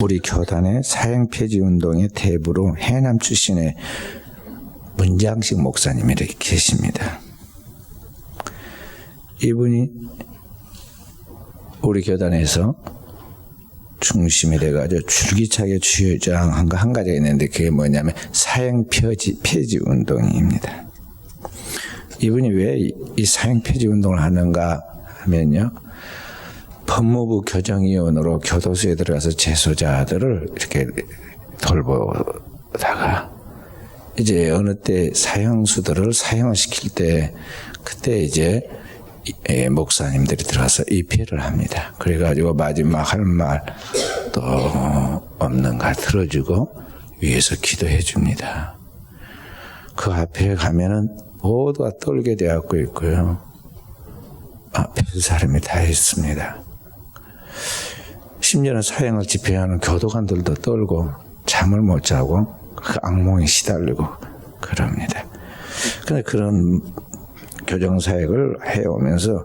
우리 교단의 사형폐지 운동의 대부로 해남 출신의 문장식 목사님이 이렇게 계십니다. 이분이 우리 교단에서 중심이 돼가지고 줄기차게 주장한 거 한 가지가 있는데 그게 뭐냐면 사형폐지 운동입니다. 이분이 왜 이 사형폐지 운동을 하는가 하면요, 법무부 교정위원으로 교도소에 들어가서 재소자들을 이렇게 돌보다가 이제 어느 때 사형수들을 사형을 시킬 때 그때 이제 목사님들이 들어가서 입회를 합니다. 그래가지고 마지막 할 말도 없는가 들어주고 위에서 기도해 줍니다. 그 앞에 가면은 모두가 떨게 되었고 있고요. 앞에 사람이 다 있습니다. 심지어는 사형을 집행하는 교도관들도 떨고 잠을 못 자고 그 악몽에 시달리고 그럽니다. 그런데 그런 교정사역을 해오면서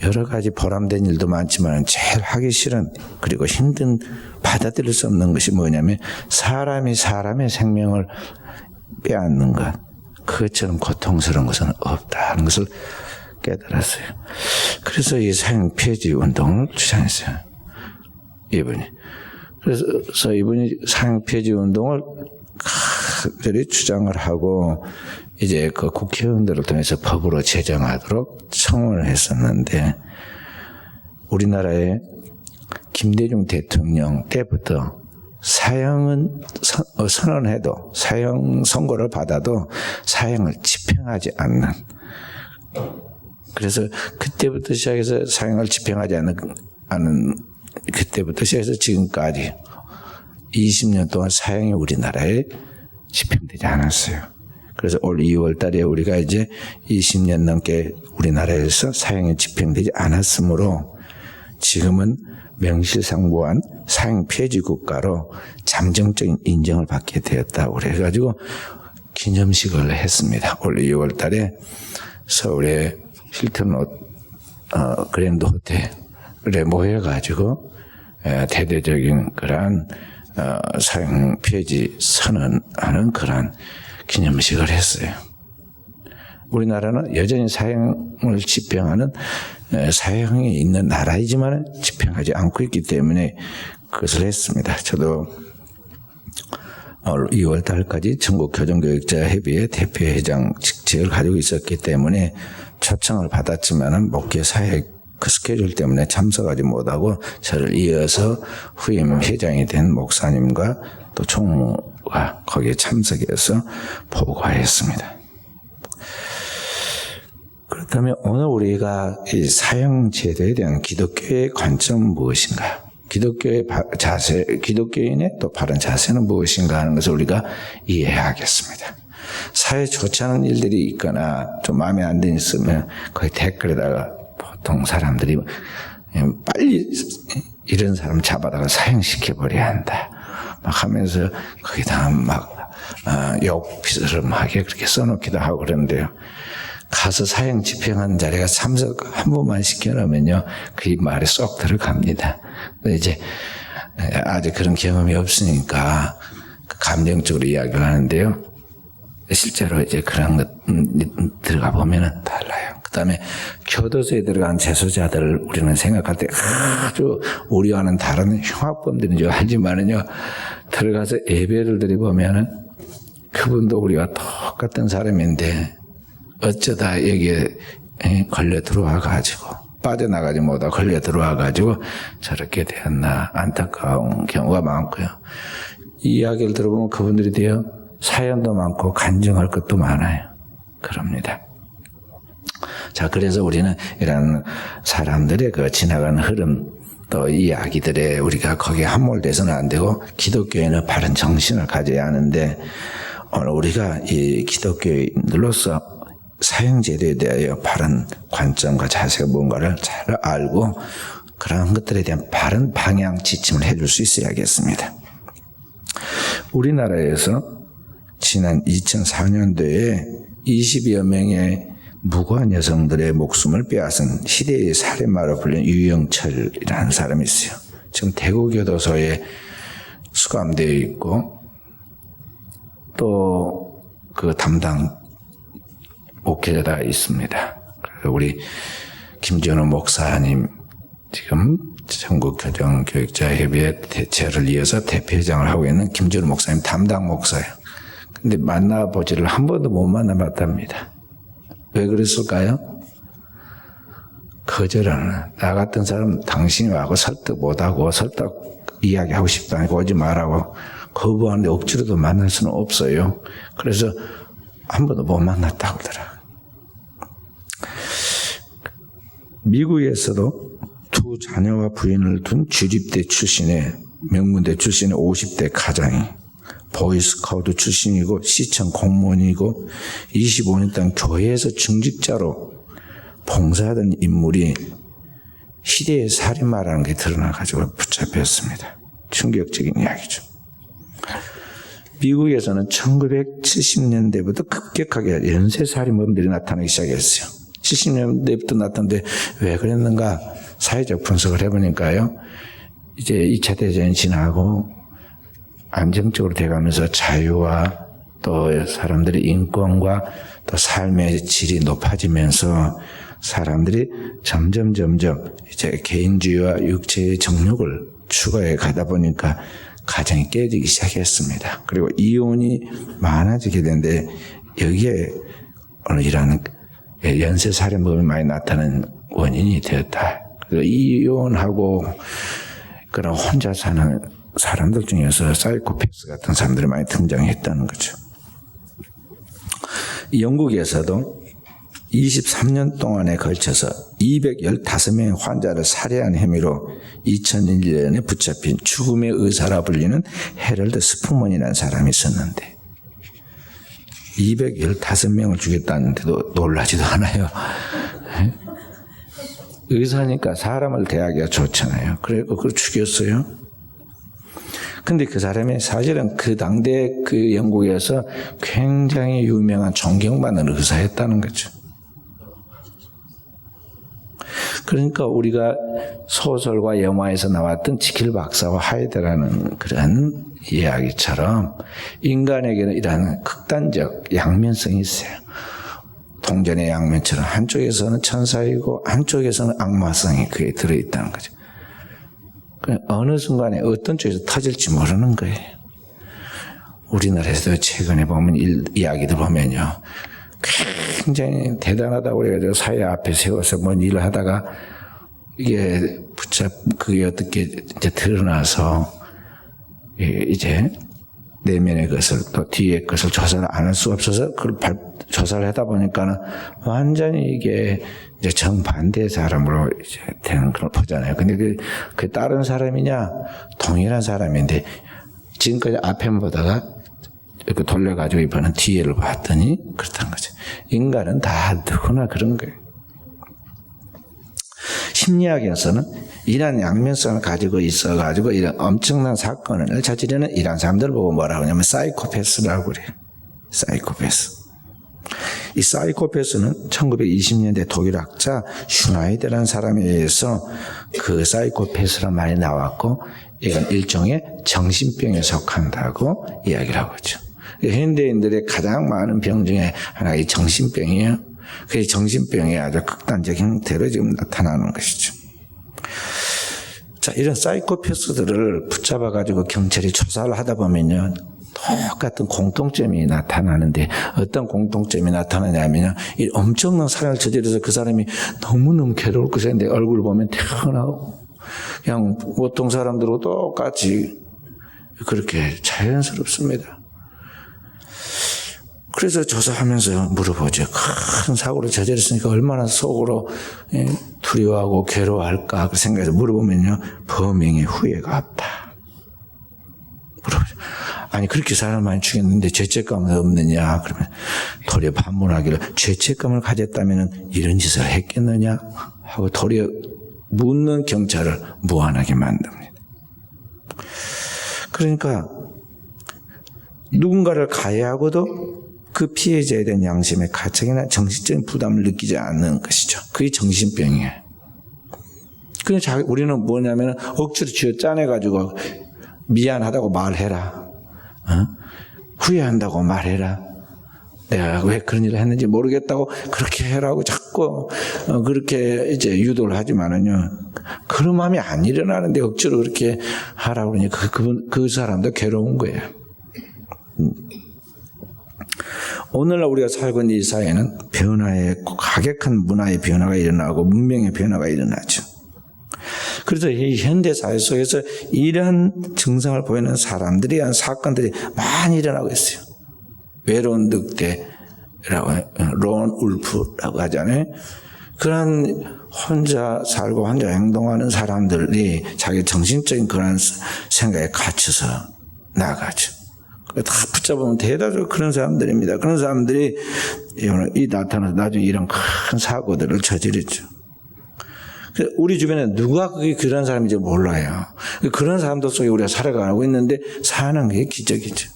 여러 가지 보람된 일도 많지만 제일 하기 싫은 그리고 힘든 받아들일 수 없는 것이 뭐냐면 사람이 사람의 생명을 빼앗는 것, 그것처럼 고통스러운 것은 없다는 것을 깨달았어요. 그래서 이 사형폐지 운동을 주장했어요. 이분이. 그래서 이분이 사형폐지 운동을 각별히 주장을 하고 이제 그 국회의원들을 통해서 법으로 제정하도록 청원을 했었는데 우리나라의 김대중 대통령 때부터 사형은 선언해도 사형 선고를 받아도 사형을 집행하지 않는, 그래서 그때부터 시작해서 사형을 집행하지 않은 그때부터 시작해서 지금까지 20년 동안 사형이 우리나라에 집행되지 않았어요. 그래서 올 2월 달에 우리가 이제 20년 넘게 우리나라에서 사형이 집행되지 않았으므로 지금은 명실상부한 사형 폐지 국가로 잠정적인 인정을 받게 되었다고 그래가지고 기념식을 했습니다. 올 2월 달에 서울의 힐튼 그랜드 호텔에 모여가지고 대대적인 그러한 사형 폐지 선언하는 그러한 기념식을 했어요. 우리나라는 여전히 사형을 집행하는 사형이 있는 나라이지만 집행하지 않고 있기 때문에 그것을 했습니다. 저도 2월 달까지 전국교정교육자협의회 대표회장 직책을 가지고 있었기 때문에 초청을 받았지만 목회 사역 그 스케줄 때문에 참석하지 못하고 저를 이어서 후임 회장이 된 목사님과 또 총무가 거기에 참석해서 보고했습니다. 그렇다면 오늘 우리가 이 사형제도에 대한 기독교의 관점은 무엇인가? 기독교의 자세, 기독교인의 또 바른 자세는 무엇인가 하는 것을 우리가 이해하겠습니다. 사회 좋지 않은 일들이 있거나 좀 마음에 안 드는 있으면 거의 댓글에다가 보통 사람들이 빨리 이런 사람 잡아다가 사형시켜버려야 한다 막 하면서 거기다 막 욕비스름하게 그렇게 써놓기도 하고 그러는데요. 가서 사형 집행하는 자리가 참석 한 번만 시켜놓으면요, 그 말에 쏙 들어갑니다. 근데 이제 아직 그런 경험이 없으니까 감정적으로 이야기를 하는데요. 실제로 이제 그런 것 들어가 보면은 달라요. 그 다음에 교도소에 들어간 재소자들을 우리는 생각할 때 아주 우리와는 다른 흉악범들인 줄 알지만은요, 들어가서 예배를 드려보면은 그분도 우리와 똑같은 사람인데 어쩌다 여기에 걸려 들어와가지고 빠져나가지 못하고 걸려 들어와가지고 저렇게 되었나 안타까운 경우가 많고요. 이 이야기를 들어보면 그분들이 되어 사연도 많고 간증할 것도 많아요. 그럽니다. 자, 그래서 우리는 이런 사람들의 그 지나가는 흐름 또 이야기들에 우리가 거기에 함몰돼서는 안 되고 기독교인은 바른 정신을 가져야 하는데 오늘 우리가 이 기독교인들로서 사형제도에 대하여 바른 관점과 자세가 뭔가를 잘 알고 그러한 것들에 대한 바른 방향 지침을 해줄 수 있어야겠습니다. 우리나라에서 지난 2004년도에 20여 명의 무고한 여성들의 목숨을 빼앗은 시대의 살인마로 불린 유영철이라는 사람이 있어요. 지금 대구교도소에 수감되어 있고 또 그 담당 목회자가 있습니다. 그래서 우리 김전우 목사님 지금 전국교정교육자협의회 대체를 이어서 대표회장을 하고 있는 김전우 목사님 담당 목사예요. 근데 만나보지를 한 번도 못 만나봤답니다. 왜 그랬을까요? 거절하는, 나 같은 사람 당신이 와고 설득 못하고 설득 이야기하고 싶다니까 오지 말라고 거부하는데 억지로도 만날 수는 없어요. 그래서 한 번도 못 만났다고 하더라. 미국에서도 두 자녀와 부인을 둔 주립대 출신의 명문대 출신의 50대 가장이 보이스카우트 출신이고 시청 공무원이고 25년 동안 교회에서 중직자로 봉사하던 인물이 시대의 살인마라는 게 드러나가지고 붙잡혔습니다. 충격적인 이야기죠. 미국에서는 1970년대부터 급격하게 연쇄살인범들이 나타나기 시작했어요. 70년대부터 나타났는데 왜 그랬는가 사회적 분석을 해보니까요. 이제 2차 대전이 지나고 안정적으로 돼가면서 자유와 또 사람들의 인권과 또 삶의 질이 높아지면서 사람들이 점점 이제 개인주의와 육체의 정욕을 추구해 가다 보니까 가정이 깨지기 시작했습니다. 그리고 이혼이 많아지게 되는데 여기에 오늘 이라는 연쇄살인범이 많이 나타나는 원인이 되었다. 그래서 이혼하고 그런 혼자 사는 사람들 중에서 사이코패스 같은 사람들이 많이 등장했다는 거죠. 영국에서도 23년 동안에 걸쳐서 215명의 환자를 살해한 혐의로 2001년에 붙잡힌 죽음의 의사라 불리는 해럴드 스푸먼이라는 사람이 있었는데 215명을 죽였다는데도 놀라지도 않아요. 의사니까 사람을 대하기가 좋잖아요. 그래서 그걸 죽였어요. 근데 그 사람이 사실은 그 당대 그 영국에서 굉장히 유명한 존경받는 의사였다는 거죠. 그러니까 우리가 소설과 영화에서 나왔던 지킬 박사와 하이드라는 그런 이야기처럼 인간에게는 이러한 극단적 양면성이 있어요. 동전의 양면처럼 한쪽에서는 천사이고 한쪽에서는 악마성이 그에 들어있다는 거죠. 어느 순간에 어떤 쪽에서 터질지 모르는 거예요. 우리나라에서도 최근에 보면 이야기들 보면요. 굉장히 대단하다고 그래가지고 사회 앞에 세워서 뭔 일을 하다가 이게 그게 어떻게 이제 드러나서 이제 내면의 것을 또 뒤의 것을 조사를 안 할 수 없어서 그걸 조사를 하다 보니까는 완전히 이게 이제 정반대의 사람으로 이제 되는 걸 보잖아요. 근데 그 다른 사람이냐 동일한 사람인데 지금까지 앞에만 보다가 이렇게 돌려가지고 이번엔 뒤에를 봤더니 그렇다는 거죠. 인간은 다 누구나 그런 거예요. 심리학에서는 이런 양면성을 가지고 있어가지고 이런 엄청난 사건을 저지르는 이런 사람들을 보고 뭐라고 하냐면 사이코패스라고 그래요. 사이코패스. 이 사이코패스는 1920년대 독일 학자 슈나이더라는 사람에 의해서 그 사이코패스란 말이 나왔고 이건 일종의 정신병에 속한다고 이야기를 하고 있죠. 현대인들의 가장 많은 병 중에 하나가 이 정신병이에요. 그 정신병의 아주 극단적 형태로 지금 나타나는 것이죠. 자, 이런 사이코패스들을 붙잡아가지고 경찰이 조사를 하다 보면요. 똑같은 공통점이 나타나는데 어떤 공통점이 나타나냐면 이 엄청난 살인을 저질러서 그 사람이 너무너무 괴로울 것인데 얼굴 보면 태어나고 그냥 보통 사람들하고 똑같이 그렇게 자연스럽습니다. 그래서 조사하면서 물어보죠. 큰 사고를 저질렀으니까 얼마나 속으로 두려워하고 괴로워할까 그 생각해서 물어보면요. 범행의 후회가 없다. 물어보죠. 아니 그렇게 사람을 많이 죽였는데 죄책감은 없느냐. 그러면 도리어 반문하기를 죄책감을 가졌다면 이런 짓을 했겠느냐 하고 도리어 묻는 경찰을 무한하게 만듭니다. 그러니까 누군가를 가해하고도 그 피해자에 대한 양심의 가책이나 정신적인 부담을 느끼지 않는 것이죠. 그게 정신병이에요. 그래서 우리는 뭐냐면 억지로 쥐어 짜내가지고 미안하다고 말해라. 후회한다고 말해라. 내가 왜 그런 일을 했는지 모르겠다고 그렇게 해라고 자꾸 그렇게 이제 유도를 하지만은요. 그런 마음이 안 일어나는데 억지로 그렇게 하라고 그러니까 그 사람도 괴로운 거예요. 오늘날 우리가 살고 있는 이 사회는 가격한 문화의 변화가 일어나고 문명의 변화가 일어나죠. 그래서 이 현대 사회 속에서 이런 증상을 보이는 사람들에 대한 사건들이 많이 일어나고 있어요. 외로운 늑대라고 론 울프라고 하잖아요. 그런 혼자 살고 혼자 행동하는 사람들이 자기 정신적인 그런 생각에 갇혀서 나가죠. 다 붙잡으면 대다수 그런 사람들입니다. 그런 사람들이 나타나서 나중에 이런 큰 사고들을 저지르죠. 우리 주변에 누가 그런 사람인지 몰라요. 그런 사람들 속에 우리가 살아가고 있는데 사는 게 기적이죠.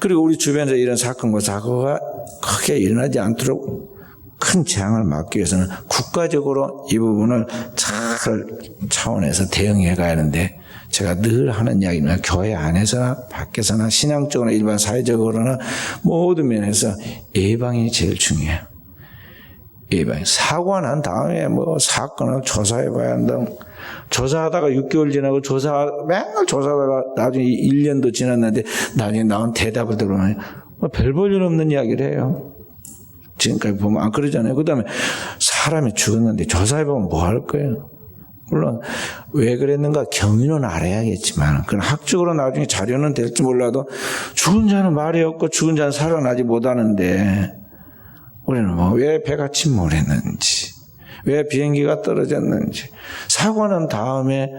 그리고 우리 주변에서 이런 사건과 사고가 크게 일어나지 않도록 큰 재앙을 막기 위해서는 국가적으로 이 부분을 잘 차원에서 대응해 가야 하는데 제가 늘 하는 이야기는 교회 안에서나 밖에서나 신앙적으로나 일반 사회적으로나 모든 면에서 예방이 제일 중요해요. 예방. 사고가 난 다음에 뭐 사건을 조사해 봐야 한다. 조사하다가 6개월 지나고 맨날 조사하다가 나중에 1년도 지났는데 나중에 나온 대답을 들으면 별 볼 일 없는 이야기를 해요. 지금까지 보면 안 그러잖아요. 그 다음에 사람이 죽었는데 조사해 보면 뭐 할 거예요? 물론 왜 그랬는가 경위는 알아야겠지만 그건 학적으로 나중에 자료는 될지 몰라도 죽은 자는 말이 없고 죽은 자는 살아나지 못하는데 우리는 뭐 왜 배가 침몰했는지 왜 비행기가 떨어졌는지 사고 난 다음에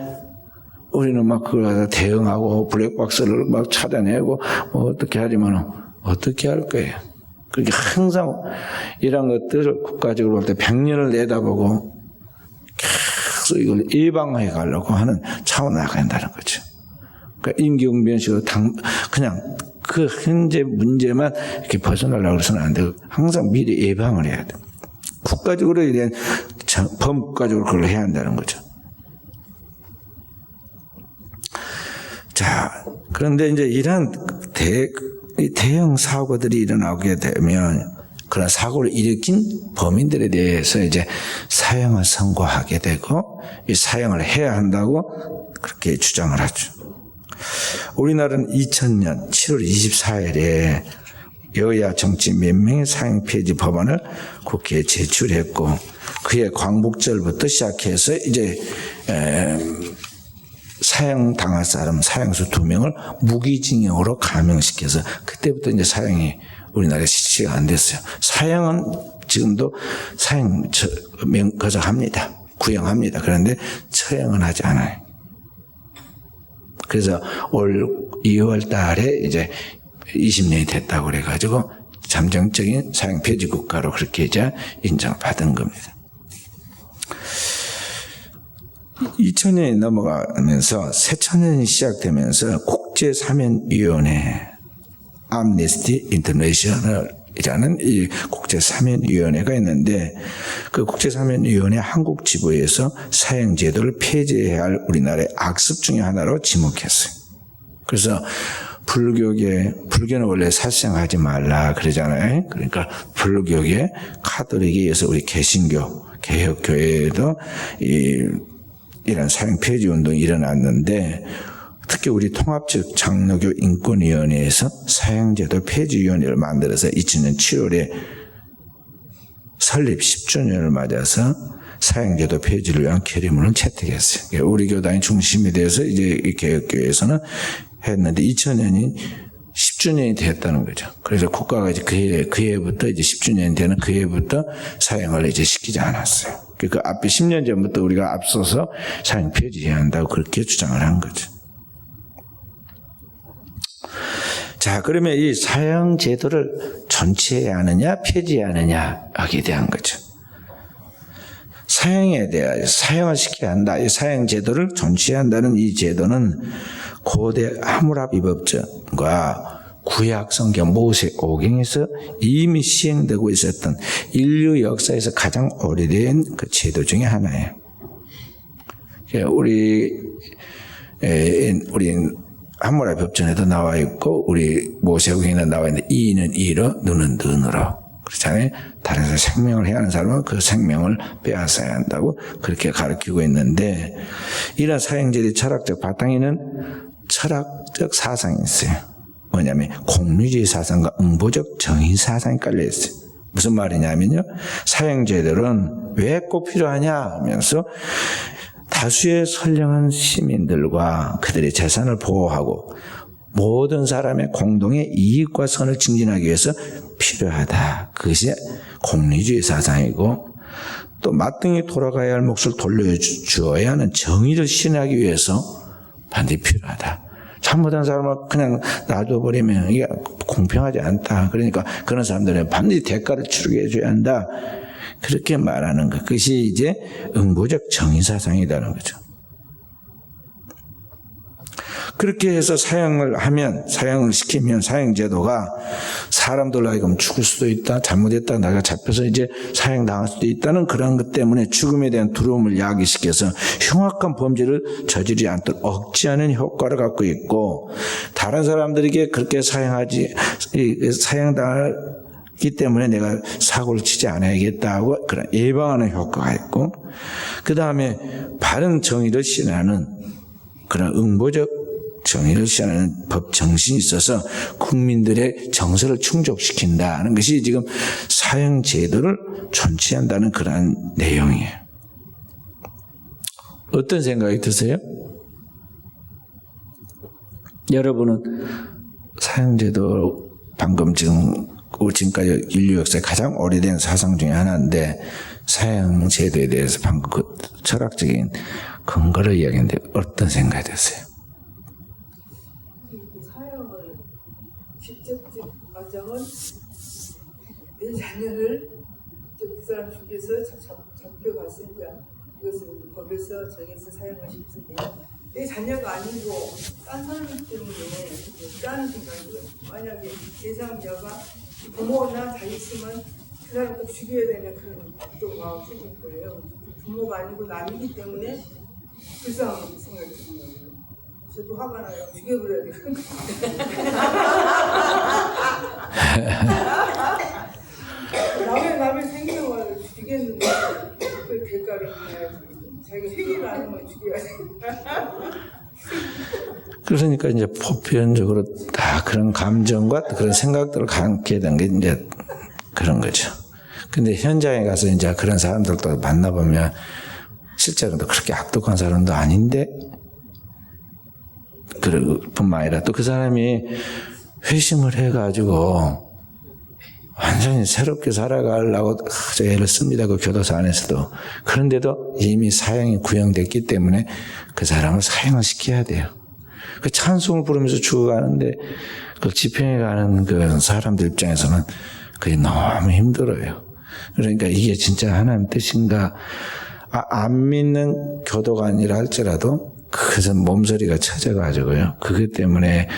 우리는 막 그걸 대응하고 블랙박스를 막 찾아내고 뭐 어떻게 하지만 어떻게 할 거예요? 그렇게 항상 이런 것들을 국가적으로 볼 때 100년을 내다보고 계속 이걸 예방해 가려고 하는 차원에 나가야 한다는 거죠. 그러니까 임기응변식으로 그냥 그 현재 문제만 이렇게 벗어나려고 해서는 안 되고 항상 미리 예방을 해야 돼요. 국가적으로 이런 범국가적으로 그걸 해야 한다는 거죠. 자, 그런데 이제 이런 대형 사고들이 일어나게 되면 그런 사고를 일으킨 범인들에 대해서 이제 사형을 선고하게 되고 이 사형을 해야 한다고 그렇게 주장을 하죠. 우리나라는 2000년 7월 24일에 여야 정치 몇 명의 사형 폐지 법안을 국회에 제출했고 그해 광복절부터 시작해서 이제 사형 당할 사람 사형수 2명을 무기징역으로 감형시켜서 그때부터 이제 사형이 우리나라에 실시가 안 됐어요. 사형은 지금도 사형 거적합니다. 구형합니다. 그런데 처형은 하지 않아요. 그래서 올 2월 달에 이제 20년이 됐다고 그래가지고 잠정적인 사형 폐지 국가로 그렇게 이제 인정을 받은 겁니다. 2000년이 넘어가면서 새천년이 시작되면서 국제사면위원회 암네스티 인터내셔널이라는 이 국제사면위원회가 있는데 그 국제사면위원회 한국 지부에서 사형제도를 폐지해야 할 우리나라의 악습 중에 하나로 지목했어요. 그래서 불교는 원래 살생하지 말라 그러잖아요. 그러니까 불교계 카톨릭에 의해서 우리 개신교 개혁교회에도 이런 사형 폐지 운동이 일어났는데 특히 우리 통합적 장로교 인권위원회에서 사형제도 폐지위원회를 만들어서 2000년 7월에 설립 10주년을 맞아서 사형제도 폐지를 위한 결의문을 채택했어요. 우리 교단이 중심이 돼서 이제 이 개혁교회에서는 했는데 2000년이 10주년이 되었다는 거죠. 그래서 국가가 이제 그 해부터 이제 10주년이 되는 그 해부터 사형을 이제 시키지 않았어요. 그 앞에 10년 전부터 우리가 앞서서 사형 폐지해야 한다고 그렇게 주장을 한 거죠. 자, 그러면 이 사형 제도를 존치해야 하느냐, 폐지해야 하느냐 하게 대한 거죠. 사형에 대하여 사형을 시켜야 한다. 이 사형 제도를 존치해야 한다는 이 제도는 고대 하무라비 법전과 구약 성경 모세오경에서 이미 시행되고 있었던 인류 역사에서 가장 오래된 그 제도 중에 하나예요. 우리 함무라비 법전에도 나와 있고 우리 모세오경에도 나와 있는데 이는 이로 눈은 눈으로 그렇잖아요. 다른 사람 생명을 해야 하는 사람은 그 생명을 빼앗아야 한다고 그렇게 가르치고 있는데 이런 사형제의 철학적 바탕에는 철학적 사상이 있어요. 뭐냐면 공유주의 사상과 응보적 정의 사상이 깔려 있어요. 무슨 말이냐면요. 사형제들은 왜 꼭 필요하냐 하면서 다수의 선량한 시민들과 그들의 재산을 보호하고 모든 사람의 공동의 이익과 선을 증진하기 위해서 필요하다. 그것이 공리주의 사상이고 또 마땅히 돌아가야 할 몫을 돌려주어야 하는 정의를 실현하기 위해서 반드시 필요하다. 잘못한 사람을 그냥 놔둬버리면 이게 공평하지 않다. 그러니까 그런 사람들은 반드시 대가를 치르게 해줘야 한다. 그렇게 말하는 것. 그것이 이제 응보적 정의사상이라는 거죠. 그렇게 해서 사형을 시키면 사형제도가 사람들로 하여금 죽을 수도 있다, 잘못했다, 나가 잡혀서 이제 사형당할 수도 있다는 그런 것 때문에 죽음에 대한 두려움을 야기시켜서 흉악한 범죄를 저지르지 않도록 억제하는 효과를 갖고 있고, 다른 사람들에게 그렇게 사형당하기 때문에 내가 사고를 치지 않아야겠다고 그런 예방하는 효과가 있고, 그 다음에 바른 정의를 실현하는 그런 응보적 정의를 실현하는 법 정신이 있어서 국민들의 정서를 충족시킨다는 것이 지금 사형 제도를 존치한다는 그런 내용이에요. 어떤 생각이 드세요? 여러분은 사형 제도 방금 지금까지 인류 역사의 가장 오래된 사상 중에 하나인데 사형 제도에 대해서 방금 그 철학적인 근거를 이야기했는데 어떤 생각이 드세요? 가정은 내 자녀를 그 사람 중에서 잡혀갔으니까 이것을 법에서 정해서 사용을 시키는데요. 내 자녀가 아니고 딴 사람이기 때문에 짜는 생각이 들어요. 만약에 제3자가 부모나 다 있으면 그 사람 꼭 죽여야 되는 그런 또 마음이 생길 거예요. 부모가 아니고 남이기 때문에 불쌍한 생각이 드는 거예요. 저도 화가 나요. 죽여버려야 돼. 남의 생명을 죽였는데 그 대가를 해야지. 자기가 회개를 안 하면 죽여야 돼. 그러니까 이제 보편적으로 다 그런 감정과 그런 생각들을 갖게 된 게 이제 그런 거죠. 근데 현장에 가서 이제 그런 사람들도 만나보면 실제로도 그렇게 악독한 사람도 아닌데 뿐만 아니라 또 그 사람이 회심을 해가지고 완전히 새롭게 살아가려고 애를 씁니다. 그 교도소 안에서도. 그런데도 이미 사형이 구형됐기 때문에 그 사람을 사형을 시켜야 돼요. 그 찬송을 부르면서 죽어가는데 그 집행에 가는 그 사람들 입장에서는 그게 너무 힘들어요. 그러니까 이게 진짜 하나님 뜻인가? 안 믿는 교도관이라 할지라도 그것은 몸서리가 쳐져가지고요. 그것 때문에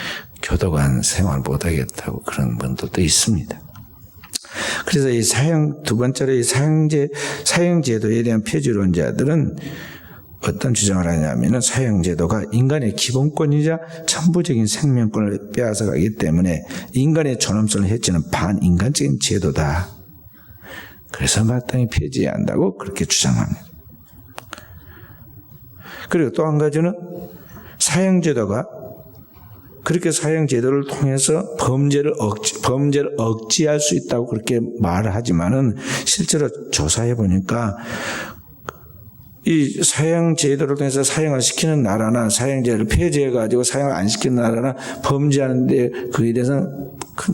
교도관 생활 못하겠다고 그런 분들도 있습니다. 그래서 이 두 번째로 이 사형제도에 대한 폐지론자들은 어떤 주장을 하냐면은 사형제도가 인간의 기본권이자 천부적인 생명권을 빼앗아가기 때문에 인간의 존엄성을 해치는 반인간적인 제도다. 그래서 마땅히 폐지해야 한다고 그렇게 주장합니다. 그리고 또 한 가지는 사형제도가 그렇게 사형제도를 통해서 범죄를 억제할 수 있다고 그렇게 말을 하지만은 실제로 조사해 보니까 이 사형제도를 통해서 사형을 시키는 나라나 사형제를 폐지해 가지고 사형을 안 시키는 나라나 범죄하는데 그에 대해서는 큰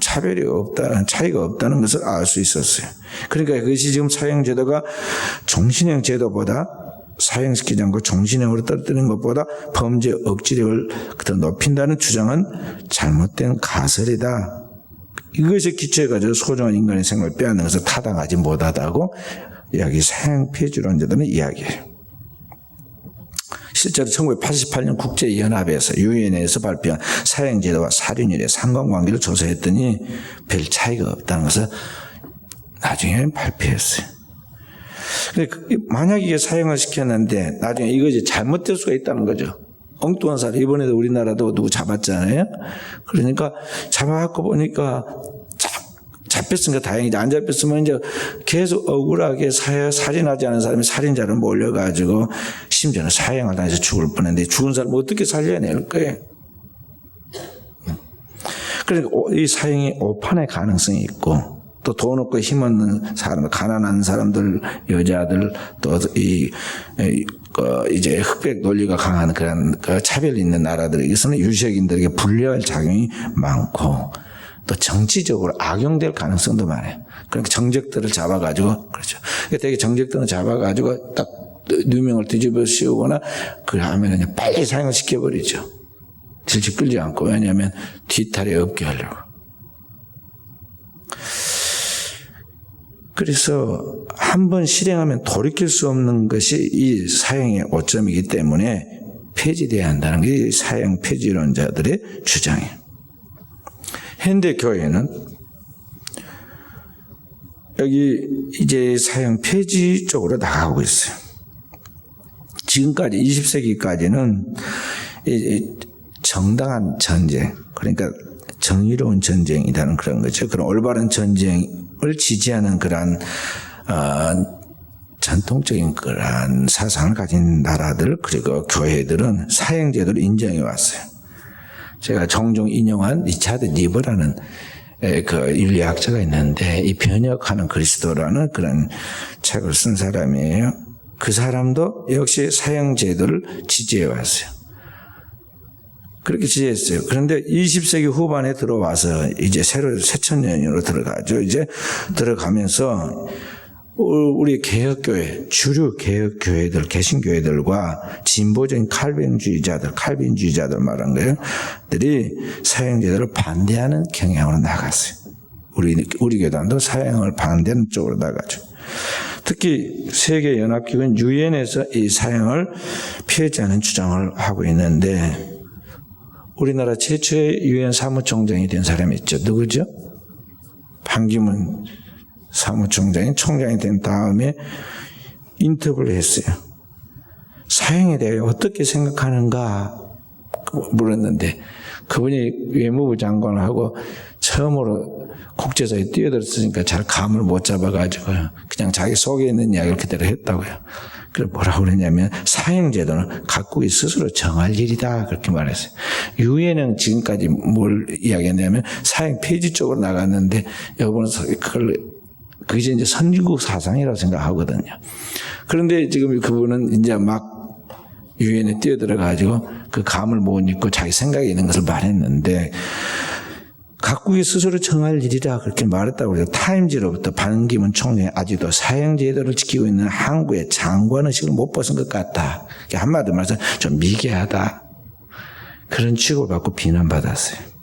차이가 없다는 것을 알 수 있었어요. 그러니까 그것이 지금 사형제도가 종신형 제도보다 사형시키지 않고 종신형으로 떨어뜨리는 것보다 범죄 억지력을 더 높인다는 주장은 잘못된 가설이다. 이것에 기초해가지고 소중한 인간의 생명을 빼앗는 것을 타당하지 못하다고 사형 폐지론자들은 이야기해요. 실제로 1988년 국제연합에서 유엔에서 발표한 사형제도와 살인율의 상관관계를 조사했더니 별 차이가 없다는 것을 나중에 발표했어요. 만약 이게 사형을 시켰는데 나중에 이것이 잘못될 수가 있다는 거죠. 엉뚱한 사람, 이번에도 우리나라도 누구 잡았잖아요. 그러니까 잡아갖고 보니까 잡혔으니까 다행이지. 안 잡혔으면 이제 계속 억울하게 살인하지 않은 사람이 살인자를 몰려가지고 심지어는 사형을 당해서 죽을 뻔했는데 죽은 사람을 어떻게 살려낼 거예요? 그러니까 이 사형이 오판의 가능성이 있고 또 돈 없고 힘없는 사람, 가난한 사람들, 여자들, 또 이제 흑백 논리가 강한 그런 차별 있는 나라들에게서는 유색인들에게 불리할 작용이 많고 또 정치적으로 악용될 가능성도 많아요. 그러니까 정적들을 잡아가지고, 그렇죠. 되게 정적들을 잡아가지고 딱 누명을 뒤집어 씌우거나 그러면 그냥 빨리 사형을 시켜버리죠. 질질 끌지 않고. 왜냐하면 뒤탈이 없게 하려고. 그래서 한번 실행하면 돌이킬 수 없는 것이 이 사형의 오점이기 때문에 폐지돼야 한다는 게 사형 폐지론자들의 주장이에요. 현대 교회는 여기 이제 사형 폐지 쪽으로 나가고 있어요. 지금까지 20세기까지는 정당한 전쟁, 그러니까 정의로운 전쟁이라는 그런 거죠. 그런 올바른 전쟁을 지지하는 그러한 전통적인 그러한 사상을 가진 나라들 그리고 교회들은 사형제도를 인정해 왔어요. 제가 종종 인용한 리차드 니버라는 그 윤리학자가 있는데 이 변혁하는 그리스도라는 그런 책을 쓴 사람이에요. 그 사람도 역시 사형제도를 지지해 왔어요. 그렇게 지지했어요. 그런데 20세기 후반에 들어와서 이제 새로 새천년으로 들어가죠. 이제 들어가면서 우리 개혁교회, 주류 개혁교회들, 개신교회들과 진보적인 칼빈주의자들 말한 거예요. 들이 사형제도를 반대하는 경향으로 나갔어요. 우리 교단도 사형을 반대하는 쪽으로 나가죠. 특히 세계연합기관 유엔에서 이 사형을 폐지하는 주장을 하고 있는데 우리나라 최초의 유엔 사무총장이 된 사람이 있죠. 누구죠? 반기문 사무총장이 총장이 된 다음에 인터뷰를 했어요. 사형에 대해 어떻게 생각하는가 물었는데 그분이 외무부 장관을 하고 처음으로 국제사회에 뛰어들었으니까 잘 감을 못 잡아가지고 그냥 자기 속에 있는 이야기를 그대로 했다고요. 그래서 뭐라고 그러냐면 사형제도는 각국이 스스로 정할 일이다 그렇게 말했어요. 유엔은 지금까지 뭘 이야기했냐면 사형 폐지 쪽으로 나갔는데 여러분은 그게 이제 선진국 사상이라고 생각하거든요. 그런데 지금 그분은 이제 막 유엔에 뛰어들어가지고 그 감을 못 잊고 자기 생각이 있는 것을 말했는데 각국이 스스로 정할 일이라 그렇게 말했다고 해서 타임지로부터 반기문 총장이 아직도 사형제도를 지키고 있는 한국의 장관의식을 못 벗은 것 같다. 한마디로 말해서 좀 미개하다. 그런 취급을 받고 비난받았어요.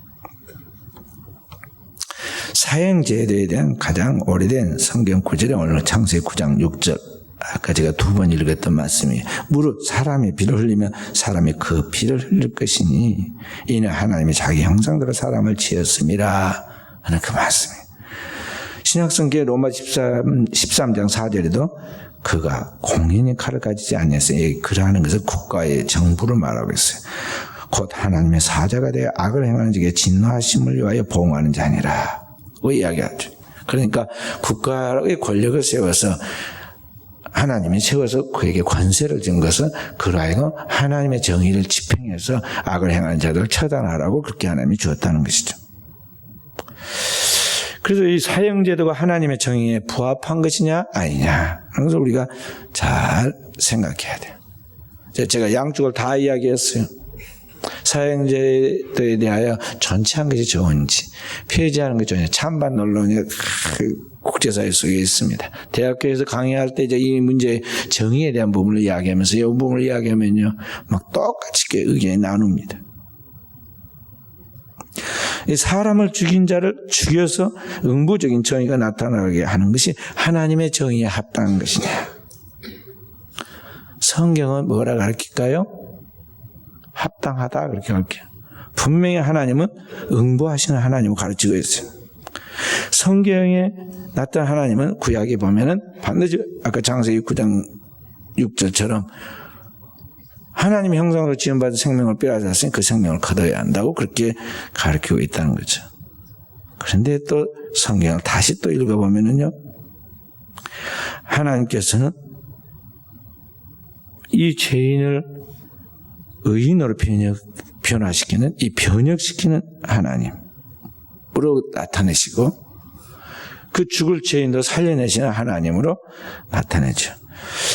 사형제도에 대한 가장 오래된 성경 구절이 오늘 창세기 9장 6절 아까 제가 2번 읽었던 말씀이 무릇 사람이 피를 흘리면 사람이 그 피를 흘릴 것이니 이는 하나님이 자기 형상대로 사람을 지었음이라 하는 그 말씀이에요. 신약성경 로마 13장 4절에도 그가 공인의 칼을 가지지 않았어요. 그러하는 것은 국가의 정부를 말하고 있어요. 곧 하나님의 사자가 되어 악을 행하는 자에게 진노하심을 위하여 보응하는 자니라 고 이야기하죠. 그러니까 국가의 권력을 세워서 하나님이 세워서 그에게 권세를 준 것은 그라이고 하나님의 정의를 집행해서 악을 행하는 자들을 처단하라고 그렇게 하나님이 주었다는 것이죠. 그래서 이 사형제도가 하나님의 정의에 부합한 것이냐 아니냐 그래서 우리가 잘 생각해야 돼요. 제가 양쪽을 다 이야기했어요. 사형제도에 대하여 전체한 것이 좋은지 폐지하는 것이 좋은지 찬반 논론이 국제사회 속에 있습니다. 대학교에서 강의할 때 이제 이 문제 정의에 대한 부분을 이야기하면서 이 부분을 이야기하면요 막 똑같이 의견이 나눕니다. 이 사람을 죽인 자를 죽여서 응부적인 정의가 나타나게 하는 것이 하나님의 정의에 합당한 것이냐? 성경은 뭐라 가르칠까요? 합당하다 그렇게 할게요. 분명히 하나님은 응보하시는 하나님을 가르치고 있어요. 성경에 나타난 하나님은 구약에 보면은 반드시 아까 창세기 9장 6절처럼 하나님의 형상으로 지음받은 생명을 빼앗았으니 그 생명을 거둬야 한다고 그렇게 가르치고 있다는 거죠. 그런데 또 성경을 다시 또 읽어보면은요, 하나님께서는 이 죄인을 의인으로 변화시키는, 이 변혁시키는 하나님으로 나타내시고 그 죽을 죄인도 살려내시는 하나님으로 나타내죠.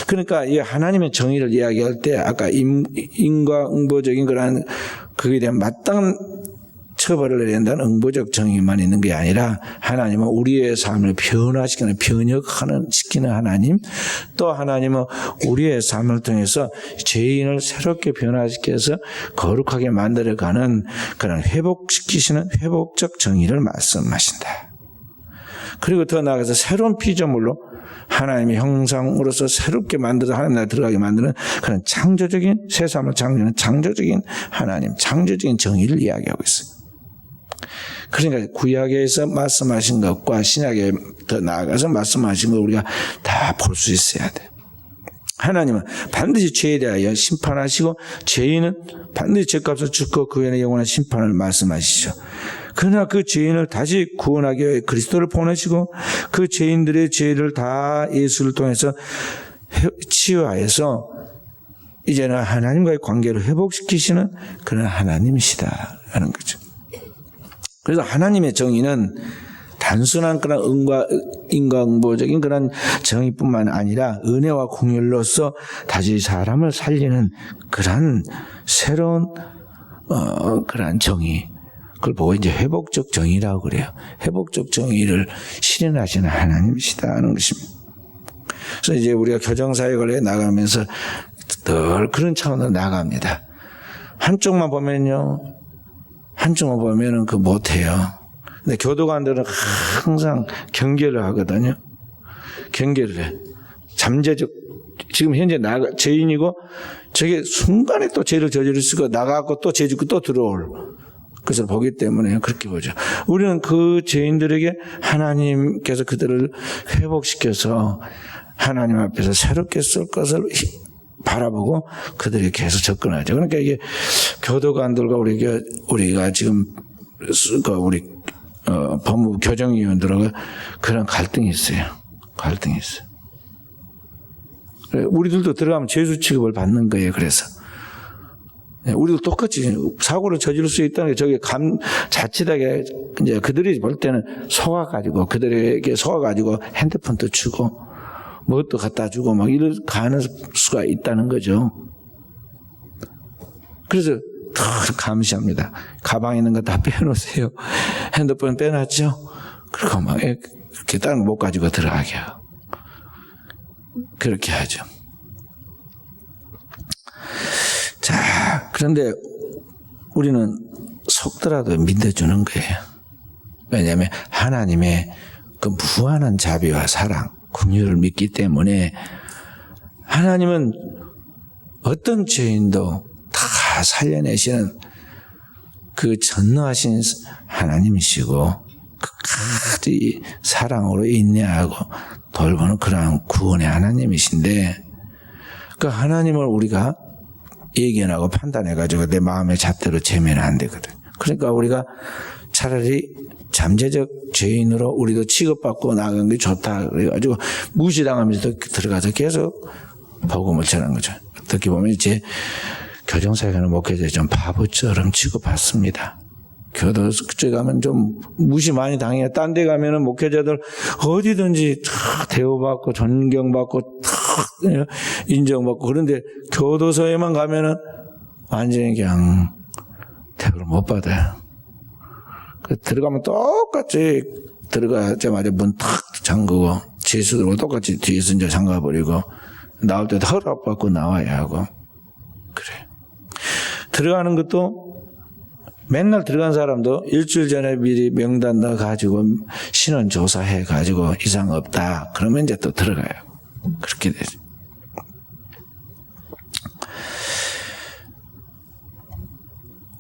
그러니까 이 하나님의 정의를 이야기할 때 아까 인과응보적인 그러한 그에 대한 마땅한 처벌을 내야 된다는 응보적 정의만 있는 게 아니라 하나님은 우리의 삶을 변화시키는, 시키는 하나님, 또 하나님은 우리의 삶을 통해서 죄인을 새롭게 변화시켜서 거룩하게 만들어가는 그런 회복시키시는 회복적 정의를 말씀하신다. 그리고 더 나아가서 새로운 피조물로 하나님의 형상으로서 새롭게 만들어서 하나님 나라에 들어가게 만드는 그런 창조적인, 새 삶을 창조하는 창조적인 하나님, 창조적인 정의를 이야기하고 있어요. 그러니까 구약에서 말씀하신 것과 신약에 더 나아가서 말씀하신 걸 우리가 다 볼 수 있어야 돼요. 하나님은 반드시 죄에 대하여 심판하시고 죄인은 반드시 죄값을 죽고 그 외에 영원한 심판을 말씀하시죠. 그러나 그 죄인을 다시 구원하기 위해 그리스도를 보내시고 그 죄인들의 죄를 다 예수를 통해서 치유하여서 이제는 하나님과의 관계를 회복시키시는 그런 하나님이시다라는 거죠. 그래서 하나님의 정의는 단순한 그런 인과응보적인 그런 정의뿐만 아니라 은혜와 공율로서 다시 사람을 살리는 그런 새로운 그런 정의, 그걸 보고 이제 회복적 정의라고 그래요. 회복적 정의를 실현하시는 하나님이시다는 것입니다. 그래서 이제 우리가 교정사역을 해 나가면서 늘 그런 차원으로 나갑니다. 한쪽만 보면은 그 못해요. 근데 교도관들은 항상 경계를 하거든요. 경계를 해. 잠재적, 지금 현재 죄인이고, 저게 순간에 또 죄를 저지를 수가 나가고 또 죄 짓고 또 들어올 것을 보기 때문에 그렇게 보죠. 우리는 그 죄인들에게 하나님께서 그들을 회복시켜서 하나님 앞에서 새롭게 쓸 것을 바라보고 그들에게 계속 접근하죠. 그러니까 이게 교도관들과 우리가 지금 우리 법무부 교정위원들하고 그런 갈등이 있어요. 갈등이 있어요. 우리들도 들어가면 죄수 취급을 받는 거예요. 그래서 우리도 똑같이 사고를 저지를 수 있다는 게 저게 자칫하게 이제 그들이 볼 때는 그들에게 속아가지고 핸드폰도 주고 뭣도 갖다 주고 막 이럴 가는 수가 있다는 거죠. 그래서 더 감시합니다. 가방에 있는 거 다 빼놓으세요. 핸드폰 빼놨죠? 그리고 막 이렇게 다른 거 못 가지고 들어가게 하고. 그렇게 하죠. 자, 그런데 우리는 속더라도 믿어주는 거예요. 왜냐하면 하나님의 그 무한한 자비와 사랑, 긍휼을 믿기 때문에 하나님은 어떤 죄인도 다 살려내시는 그 전능하신 하나님이시고 끝까지 사랑으로 인내하고 돌보는 그러한 구원의 하나님이신데 그 하나님을 우리가 예견하고 판단해가지고 내 마음의 잣대로 재면 안 되거든. 그러니까 우리가 차라리 잠재적 죄인으로 우리도 취급받고 나가는 게 좋다. 그래가지고 무시당하면서 들어가서 계속 복음을 전하는 거죠. 어떻게 보면 이제 교정사역하는 목회자 좀 바보처럼 취급받습니다. 교도소에 가면 좀 무시 많이 당해요. 딴 데 가면은 목회자들 어디든지 다 대우받고 존경받고 다 인정받고 그런데 교도소에만 가면은 완전히 그냥 대우를 못 받아요. 들어가면 똑같이 들어가자마자 문 탁 잠그고 죄수들하고 똑같이 뒤에서 이제 잠가버리고 나올 때도 허락받고 나와야 하고 그래. 들어가는 것도 맨날 들어간 사람도 일주일 전에 미리 명단 넣어가지고 신원 조사해가지고 이상 없다. 그러면 이제 또 들어가요. 그렇게 되죠.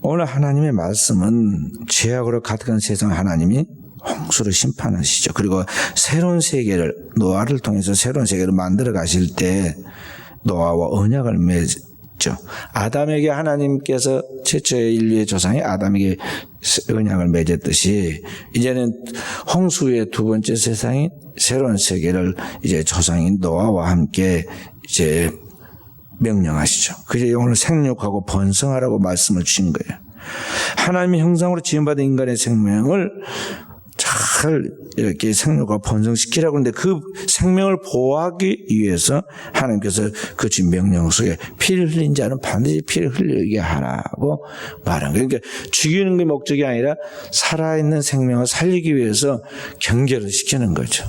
오늘 하나님의 말씀은 죄악으로 가득한 세상 하나님이 홍수로 심판하시죠. 그리고 새로운 세계를, 노아를 통해서 새로운 세계를 만들어 가실 때 노아와 언약을 맺죠. 아담에게 하나님께서 최초의 인류의 조상이 아담에게 언약을 맺었듯이 이제는 홍수의 두 번째 세상이 새로운 세계를 이제 조상인 노아와 함께 이제 명령하시죠. 그래서 오늘 생육하고 번성하라고 말씀을 주신 거예요. 하나님의 형상으로 지음받은 인간의 생명을 잘 이렇게 생육하고 번성시키라고 하는데 그 생명을 보호하기 위해서 하나님께서 그 주신 명령 속에 피를 흘린 자는 반드시 피를 흘리게 하라고 말한 거예요. 그러니까 죽이는 게 목적이 아니라 살아있는 생명을 살리기 위해서 경계를 시키는 거죠.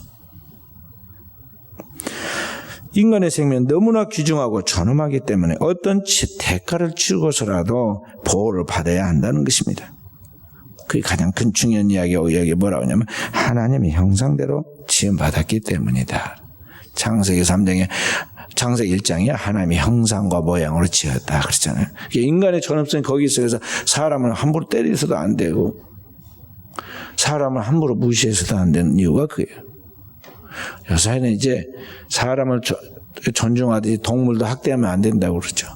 인간의 생명은 너무나 귀중하고 존엄하기 때문에 어떤 대가를 치르고서라도 보호를 받아야 한다는 것입니다. 그게 가장 큰 중요한 이야기가 여기 뭐라고 하냐면 하나님의 형상대로 지음받았기 때문이다. 창세기 3장에 창세기 1장에 하나님의 형상과 모양으로 지었다 그랬잖아요. 인간의 존엄성이 거기 있어서 사람을 함부로 때려서도 안 되고 사람을 함부로 무시해서도 안 되는 이유가 그예요. 요새는 이제 사람을 존중하듯이 동물도 학대하면 안 된다고 그러죠.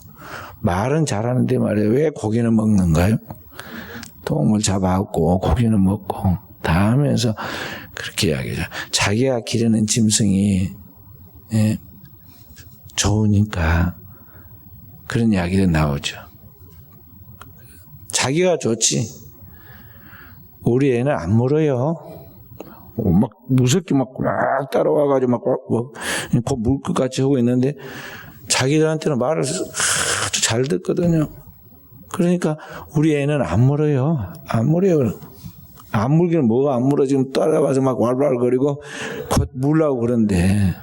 말은 잘하는데 말이에요. 왜 고기는 먹는가요? 동물 잡아갖고 고기는 먹고 다 하면서 그렇게 이야기하죠. 자기가 기르는 짐승이 좋으니까 그런 이야기도 나오죠. 자기가 좋지. 우리 애는 안 물어요. 막 무섭게 막 따라와가지고 막 물끝같이 하고 있는데 자기들한테는 말을 아주 잘 듣거든요. 그러니까 우리 애는 안 물어요. 안 물어요. 안 물기는 뭐가 안 물어. 지금 따라와서 막 왈왈거리고 곧 물라고 그런데.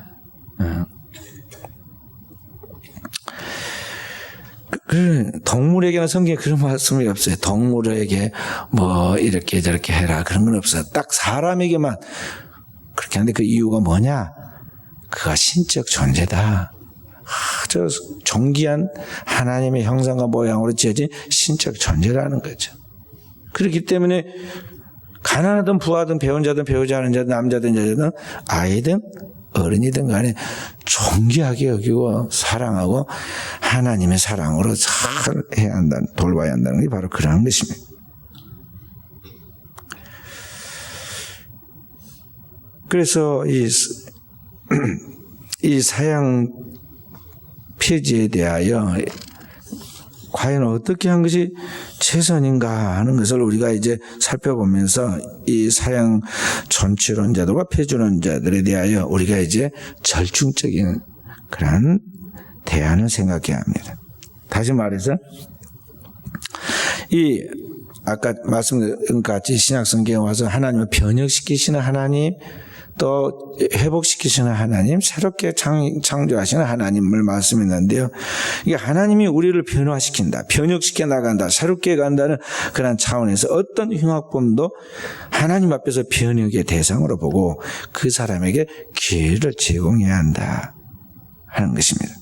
동물에게는 성경에 그런 말씀이 없어요. 동물에게 뭐 이렇게 저렇게 해라 그런 건 없어요. 딱 사람에게만 그렇게 하는데 그 이유가 뭐냐? 그가 신적 존재다. 저 존귀한 하나님의 형상과 모양으로 지어진 신적 존재라는 거죠. 그렇기 때문에 가난하든 부하든 배운 자든 배우지 않은 자든 남자든 여자든 아이든 어른이든 간에 존귀하게 여기고 사랑하고 하나님의 사랑으로 잘 해야 한다, 돌봐야 한다는 게 바로 그런 것입니다. 그래서 이 사양 폐지에 대하여 과연 어떻게 한 것이 최선인가 하는 것을 우리가 이제 살펴보면서 이 사양 존치론자들과 폐지론자들에 대하여 우리가 이제 절충적인 그런 대안을 생각해야 합니다. 다시 말해서 이 아까 말씀드린 같이 신약성경에 와서 하나님을 변혁시키시는 하나님, 또 회복시키시는 하나님, 새롭게 창조하시는 하나님을 말씀했는데요. 이게 하나님이 우리를 변화시킨다, 변혁시켜 나간다, 새롭게 간다는 그런 차원에서 어떤 흉악범도 하나님 앞에서 변혁의 대상으로 보고 그 사람에게 기회를 제공해야 한다 하는 것입니다.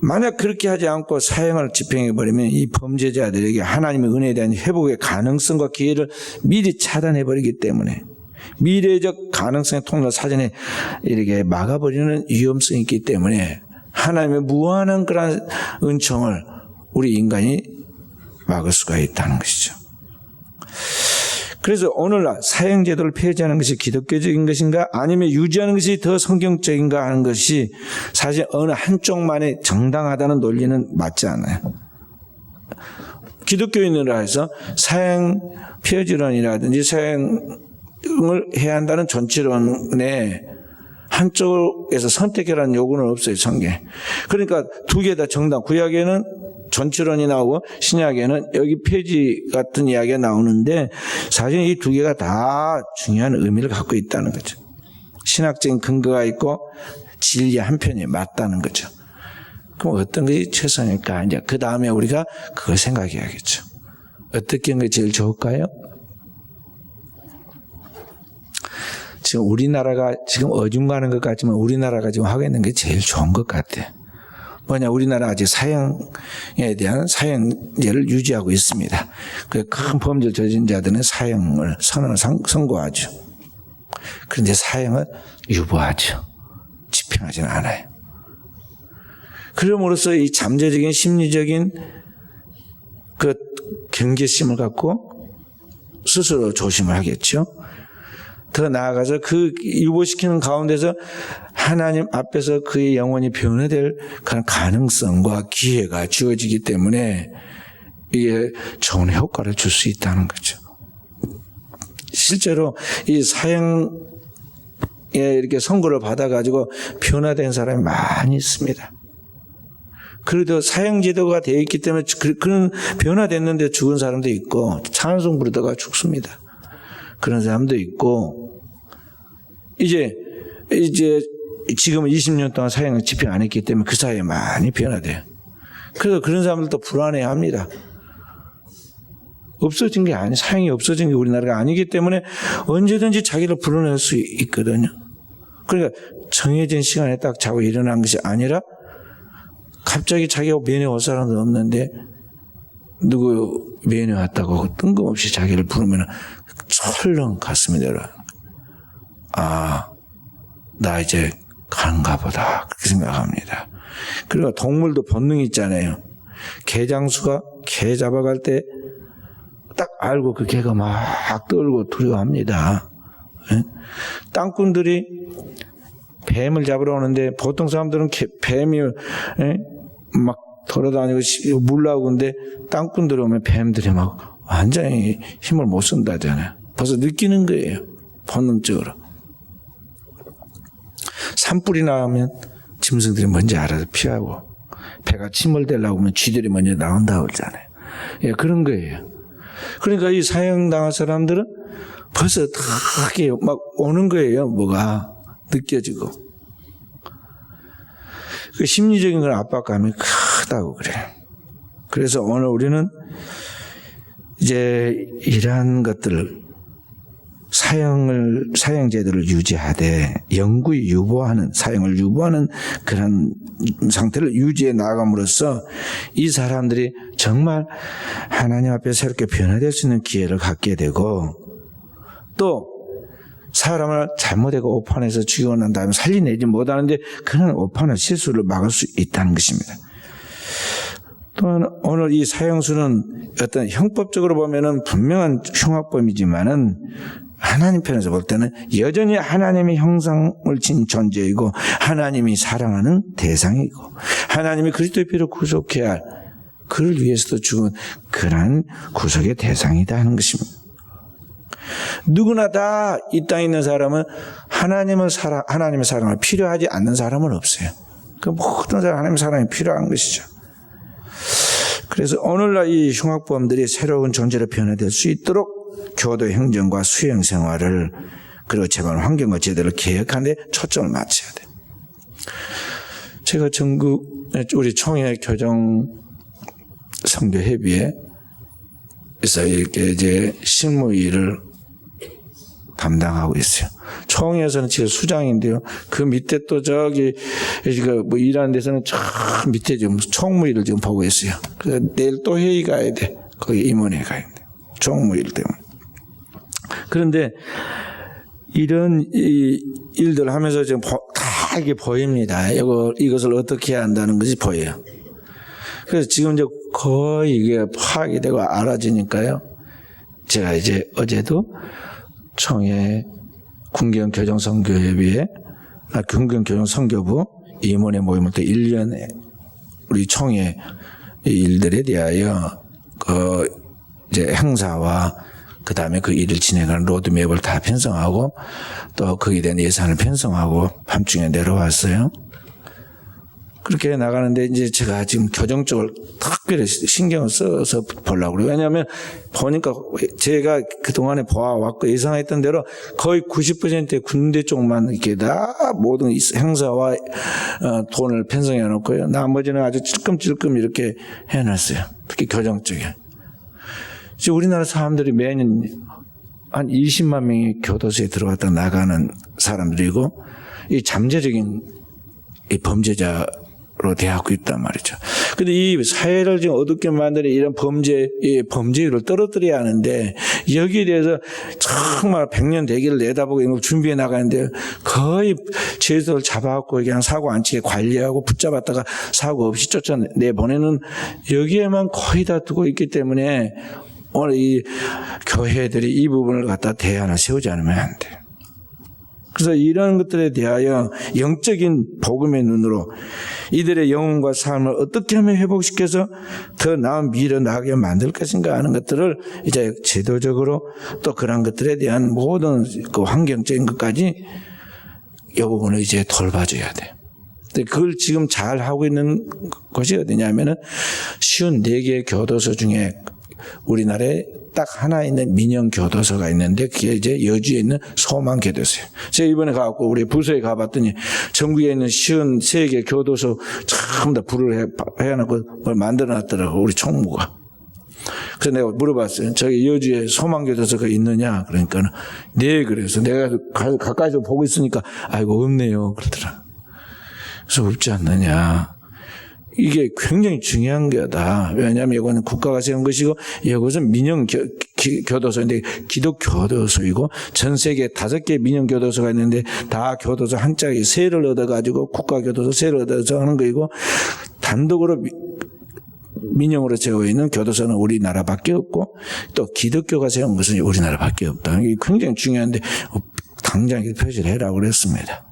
만약 그렇게 하지 않고 사형을 집행해버리면 이 범죄자들에게 하나님의 은혜에 대한 회복의 가능성과 기회를 미리 차단해버리기 때문에 미래적 가능성의 통로를 사전에 이렇게 막아버리는 위험성이 있기 때문에 하나님의 무한한 그런 은총을 우리 인간이 막을 수가 있다는 것이죠. 그래서 오늘날 사형제도를 폐지하는 것이 기독교적인 것인가 아니면 유지하는 것이 더 성경적인가 하는 것이 사실 어느 한쪽만의 정당하다는 논리는 맞지 않아요. 기독교인으로 해서 사형 폐지론이라든지 사형을 해야 한다는 전체론에 한쪽에서 선택해라는 요구는 없어요, 성경에. 그러니까 두 개 다 정당. 구약에는 전체론이 나오고 신약에는 여기 폐지 같은 이야기가 나오는데 사실 이 두 개가 다 중요한 의미를 갖고 있다는 거죠. 신학적인 근거가 있고 진리 한편이 맞다는 거죠. 그럼 어떤 것이 최선일까? 이제 그 다음에 우리가 그걸 생각해야겠죠. 어떻게 하는 게 제일 좋을까요? 지금 우리나라가 지금 어중간한 것 같지만 우리나라가 지금 하고 있는 게 제일 좋은 것 같아요. 뭐냐, 우리나라 아직 사형에 대한 사형제를 유지하고 있습니다. 그 큰 범죄를 저지른 자들은 사형을 선고하죠. 그런데 사형은 유보하죠. 집행하지는 않아요. 그럼으로써 이 잠재적인 심리적인 그 경계심을 갖고 스스로 조심을 하겠죠. 더 나아가서 그 유보시키는 가운데서 하나님 앞에서 그의 영혼이 변화될 그런 가능성과 기회가 주어지기 때문에 이게 좋은 효과를 줄 수 있다는 거죠. 실제로 이 사형에 이렇게 선고를 받아가지고 변화된 사람이 많이 있습니다. 그래도 사형제도가 되어 있기 때문에 그런 변화됐는데 죽은 사람도 있고 찬송 부르다가 죽습니다. 그런 사람도 있고 이제 지금 20년 동안 사형을 집행 안 했기 때문에 그 사이에 많이 변화돼요. 그래서 그런 사람들도 불안해합니다. 없어진 게 아니, 사형이 없어진 게 우리나라가 아니기 때문에 언제든지 자기를 불러낼 수 있거든요. 그러니까 정해진 시간에 딱 자고 일어난 것이 아니라 갑자기 자기가 면회 올 사람도 없는데 누구 면회 왔다고 뜬금없이 자기를 부르면 철렁 가슴이 내려. 아, 나 이제 가는가 보다. 그렇게 생각합니다. 그리고 동물도 본능이 있잖아요. 개장수가 개 잡아갈 때 딱 알고 그 개가 막 떨고 두려워합니다. 예? 땅꾼들이 뱀을 잡으러 오는데 보통 사람들은 뱀이 막 돌아다니고 물나오고 근데 땅꾼들이 오면 뱀들이 막 완전히 힘을 못 쓴다잖아요. 벌써 느끼는 거예요. 본능적으로. 산불이 나오면 짐승들이 먼저 알아서 피하고 배가 침몰되려고 하면 쥐들이 먼저 나온다고 그러잖아요. 예, 그런 거예요. 그러니까 이 사형당한 사람들은 벌써 다 막 오는 거예요. 뭐가 느껴지고. 그 심리적인 그런 압박감이 크다고 그래요. 그래서 오늘 우리는 이제 이러한 것들을 사형제도를 유지하되 영구히 유보하는, 사형을 유보하는 그런 상태를 유지해 나감으로써 이 사람들이 정말 하나님 앞에 새롭게 변화될 수 있는 기회를 갖게 되고 또 사람을 잘못하고 오판해서 죽이고 난 다음에 살려내지 못하는데 그런 오판의 실수를 막을 수 있다는 것입니다. 또한 오늘 이 사형수는 어떤 형법적으로 보면은 분명한 흉악범이지만은 하나님 편에서 볼 때는 여전히 하나님의 형상을 진 존재이고 하나님이 사랑하는 대상이고 하나님이 그리스도의 피로 구속해야 할 그를 위해서도 죽은 그러한 구속의 대상이다 하는 것입니다. 누구나 다 이 땅에 있는 사람은 하나님의 사랑을 필요하지 않는 사람은 없어요. 그 모든 사람 하나님의 사랑이 필요한 것이죠. 그래서 오늘날 이 흉악범들이 새로운 존재로 변화될 수 있도록 교도 행정과 수행 생활을 그리고 재반 환경과 제도를 개혁하는 데 초점을 맞춰야 돼요. 제가 전국 우리 총회 교정 성교협의회에서 이렇게 이제 실무 일을 담당하고 있어요. 총회에서는 지금 수장인데요. 그 밑에 또 저기 뭐 일하는 데서는 저 밑에 지금 총무일을 지금 보고 있어요. 그래서 내일 또 회의 가야 돼. 거기 임원회 가야 돼. 총무일 때문에. 그런데 이런 일들을 하면서 지금 다 이게 보입니다. 이것을 어떻게 해야 한다는 것이 보여요. 그래서 지금 이제 거의 이게 파악이 되고 알아지니까요. 제가 이제 어제도 총회 군경교정선교협의회 군경교정선교부 임원회 모임을 또 1년에 우리 총회 일들에 대하여 그 이제 행사와 그 다음에 그 일을 진행하는 로드맵을 다 편성하고 또 거기에 대한 예산을 편성하고 밤중에 내려왔어요. 그렇게 나가는데 이제 제가 지금 교정 쪽을 특별히 신경을 써서 보려고 그래요. 왜냐하면 보니까 제가 그동안에 보아왔고 예상했던 대로 거의 90%의 군대 쪽만 이렇게 다 모든 행사와 돈을 편성해 놓고요. 나머지는 아주 찔끔찔끔 이렇게 해놨어요. 특히 교정 쪽에. 지금 우리나라 사람들이 매년 한 20만 명이 교도소에 들어갔다 나가는 사람들이고 이 잠재적인 이 범죄자로 대하고 있단 말이죠. 근데 이 사회를 지금 어둡게 만드는 이런 범죄율을 떨어뜨려야 하는데, 여기에 대해서 정말 100년 대기를 내다보고 이런 걸 준비해 나가는데, 거의 죄수를 잡아갖고 그냥 사고 안 치게 관리하고 붙잡았다가 사고 없이 쫓아내보내는, 여기에만 거의 다 두고 있기 때문에 오늘 이 교회들이 이 부분을 갖다 대안을 세우지 않으면 안 돼요. 그래서 이런 것들에 대하여 영적인 복음의 눈으로 이들의 영혼과 삶을 어떻게 하면 회복시켜서 더 나은 미래로 나가게 만들 것인가 하는 것들을 이제 제도적으로 또 그런 것들에 대한 모든 그 환경적인 것까지 이 부분을 이제 돌봐줘야 돼요. 근데 그걸 지금 잘 하고 있는 곳이 어디냐면은 쉬운 4개의 교도소 중에 우리나라에 딱 하나 있는 민영 교도소가 있는데 그게 이제 여주에 있는 소망 교도소예요. 제가 이번에 가고 우리 부서에 가봤더니 전국에 있는 53개 교도소 전부 다 불을 해놓고 뭘 만들어놨더라고, 우리 총무가. 그래서 내가 물어봤어요. 저기 여주에 소망 교도소가 있느냐? 그러니까 네, 그래서 내가 가까이서 보고 있으니까 아이고 없네요 그러더라. 그래서 없지 않느냐. 이게 굉장히 중요한 거다. 왜냐하면 이거는 국가가 세운 것이고 이것은 민영 교도소인데 기독 교도소이고 전 세계 5개 민영 교도소가 있는데 다 교도소 한 짝이 세를 얻어가지고 국가 교도소 세를 얻어서 하는 거이고, 단독으로 민영으로 세워 있는 교도소는 우리나라밖에 없고 또 기독교가 세운 것은 우리나라밖에 없다. 이게 굉장히 중요한데 당장 표시를 해라고 그랬습니다.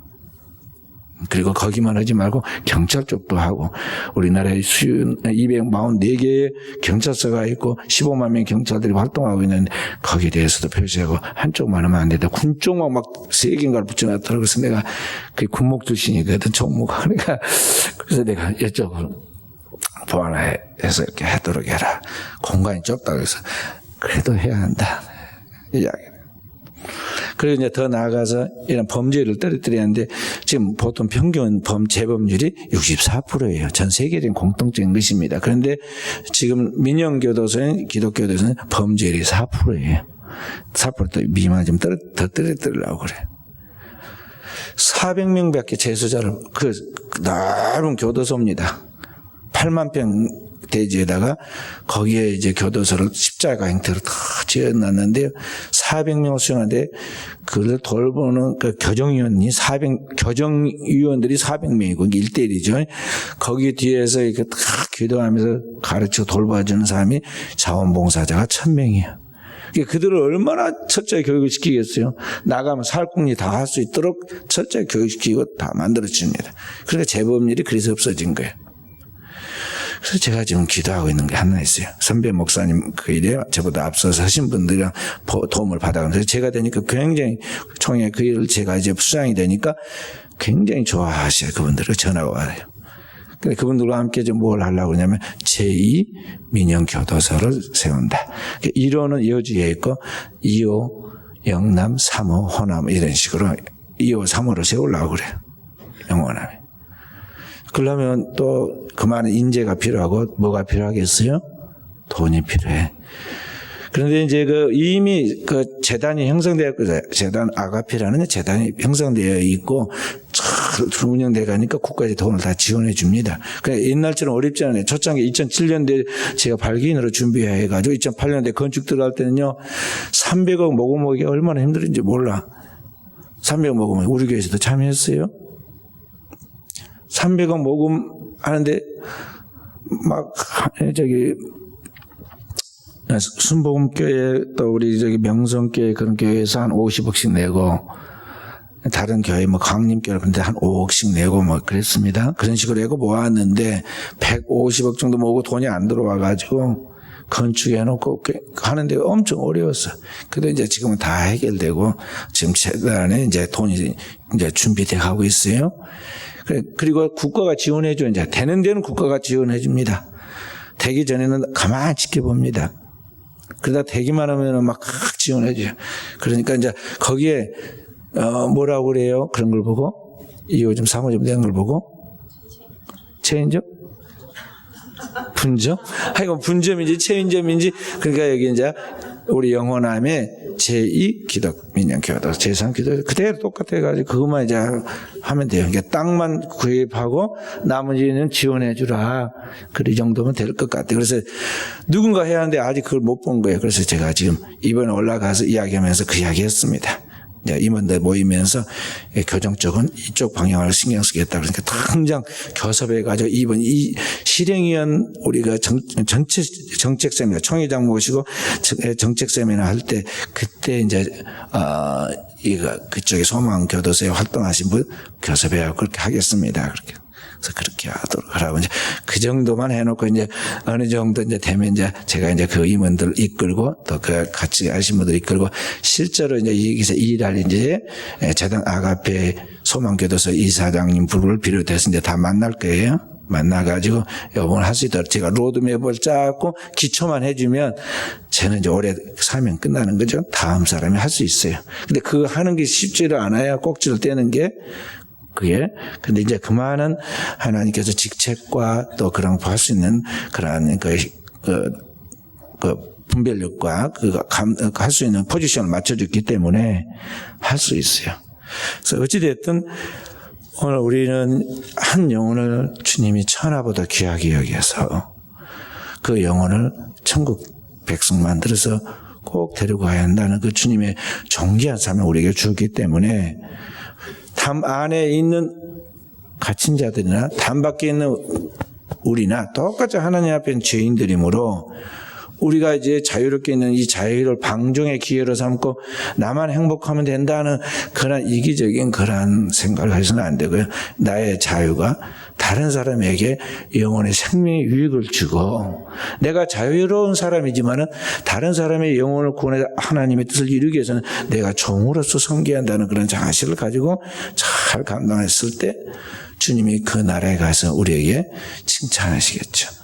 그리고 거기만 하지 말고 경찰 쪽도 하고, 우리나라에 244개의 경찰서가 있고 15만 명의 경찰들이 활동하고 있는데 거기에 대해서도 표시하고, 한쪽만 하면 안 된다. 군 쪽만 막 3개인가를 붙여놨더라고요. 그래서 내가 그 군목 출신이거든, 총무가. 그러니까 그래서 내가 이쪽으로 보완해서 이렇게 하도록 해라. 공간이 좁다고 해서 그래도 해야 한다, 이야기를. 그리고 이제 더 나아가서 이런 범죄를 떨어뜨려야 하는데, 지금 보통 평균 재범률이 64%예요. 전 세계적인 공통적인 것입니다. 그런데 지금 민영교도소인 기독교도소는 범죄율이 4%예요. 4% 미만 좀 더 떨어뜨리려고 그래요. 400명밖에 재수자를, 그 넓은 교도소입니다. 8만 평 대지에다가 거기에 이제 교도소를 십자가 형태로 다 지어놨는데 400명을 수용하는데 그걸 돌보는 그 교정위원들이 400명이고 1대1이죠. 거기 뒤에서 이렇게 다 기도하면서 가르쳐 돌봐주는 사람이 자원봉사자가 1000명이에요. 그들을 얼마나 철저히 교육을 시키겠어요. 나가면 살궁리 다 할 수 있도록 철저히 교육시키고 다 만들어줍니다. 그러니까 재범률이 그래서 없어진 거예요. 그래서 제가 지금 기도하고 있는 게 하나 있어요. 선배 목사님 그 일에 저보다 앞서서 하신 분들이랑 도움을 받아가면서 제가 되니까 굉장히 총회 그 일을 제가 이제 수장이 되니까 굉장히 좋아하셔요. 그분들을 전화가 와요. 근데 그분들과 함께 좀 뭘 하려고 그러냐면 제2 민영교도소를 세운다. 1호는 여주에 있고 2호 영남, 3호 호남 이런 식으로 2호, 3호를 세우려고 그래요. 영원하면. 그러려면 또 그만한 인재가 필요하고 뭐가 필요하겠어요? 돈이 필요해. 그런데 이제 이미 재단이 형성되었고, 재단 아가피라는 재단이 형성되어 있고 잘 운영돼 가니까 국가에서 돈을 다 지원해 줍니다. 그러니까 옛날처럼 어렵지 않아요. 초창기 2007년도에 제가 발기인으로 준비해 가지고 2008년도에 건축 들어갈 때는요 300억 모금하기 얼마나 힘들은지 몰라. 300억 모금 우리 교회에서도 참여했어요. 300억 모금하는데 막 순복음교회 또 우리 명성교회 그런 교회에서 한 50억씩 내고, 다른 교회 강림교회 그런데 한 5억씩 내고 그랬습니다. 그런 식으로 해고 모았는데 150억 정도 모으고 돈이 안 들어와 가지고 건축해놓고 하는데 엄청 어려웠어. 근데 이제 지금은 다 해결되고 지금 재단에 이제 돈이 이제 준비돼 가고 있어요. 그리고 국가가 지원해줘. 이제 되는 데는 국가가 지원해줍니다. 되기 전에는 가만히 지켜봅니다. 그러다 되기만 하면 막 지원해줘요. 그러니까 이제 거기에 뭐라고 그래요? 그런 걸 보고 2호 좀 3호 좀 된 걸 보고 체인점 분점? 하여간 분점인지 체인점인지, 그러니까 여기 이제 우리 영호남의 제2 기독민영교도, 제3 기독, 그대로 똑같아가지고 그것만 이제 하면 돼요. 그러니까 땅만 구입하고 나머지는 지원해주라. 이 정도면 될 것 같아요. 그래서 누군가 해야 하는데 아직 그걸 못 본 거예요. 그래서 제가 지금 이번에 올라가서 이야기하면서 그 이야기 했습니다. 임원들 모이면서 교정 쪽은 이쪽 방향을 신경 쓰겠다. 그러니까 당장 교섭해가지고 이번 이 실행위원 우리가 전체 정책 세미나 총회장 모시고 정책 세미나 할 때 그때 이제 이거 그쪽에 소망교도소에 활동하신 분 교섭해야 그렇게 하겠습니다. 그래서 그렇게 하도록 하라고 이제 그 정도만 해놓고 이제 어느 정도 이제 되면 이제 제가 이제 그 임원들 이끌고 또 그 같이 하신 분들 이끌고 실제로 이제 여기서 일할 이제 재단 아가페 소망교도소 이사장님 부를 비롯해서 이제 다 만날 거예요. 만나가지고 요번을 할 수 있도록 제가 로드맵을 짜고 기초만 해주면 저는 이제 올해 사명 끝나는 거죠. 다음 사람이 할 수 있어요. 근데 그거 하는 게 쉽지를 않아요. 꼭지를 떼는 게. 그게. 근데 이제 그 많은 하나님께서 직책과 또 그런 거 할 수 있는 그러한 분별력과 할 수 있는 포지션을 맞춰줬기 때문에 할 수 있어요. 그래서 어찌됐든 오늘 우리는 한 영혼을 주님이 천하보다 귀하게 여겨서 그 영혼을 천국 백성 만들어서 꼭 데리고 가야 한다는 그 주님의 존귀한 삶을 우리에게 주기 때문에 담 안에 있는 갇힌 자들이나 담 밖에 있는 우리나 똑같이 하나님 앞에 죄인들이므로 우리가 이제 자유롭게 있는 이 자유를 방종의 기회로 삼고 나만 행복하면 된다는 그런 이기적인 그런 생각을 해서는 안 되고요. 나의 자유가 다른 사람에게 영혼의 생명의 유익을 주고 내가 자유로운 사람이지만은 다른 사람의 영혼을 구원해 하나님의 뜻을 이루기 위해서는 내가 종으로서 섬겨야 한다는 그런 자신을 가지고 잘 감당했을 때 주님이 그 나라에 가서 우리에게 칭찬하시겠죠.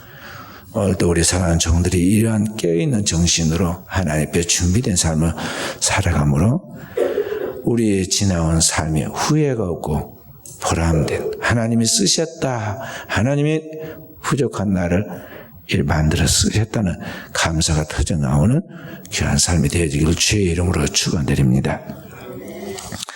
오늘도 우리 사랑하는 종들이 이러한 깨어있는 정신으로 하나님 앞에 준비된 삶을 살아가므로 우리의 지나온 삶에 후회가 없고 보람된 하나님이 쓰셨다. 하나님이 부족한 나를 만들어 쓰셨다는 감사가 터져나오는 귀한 삶이 되어지기를 주의 이름으로 축원드립니다.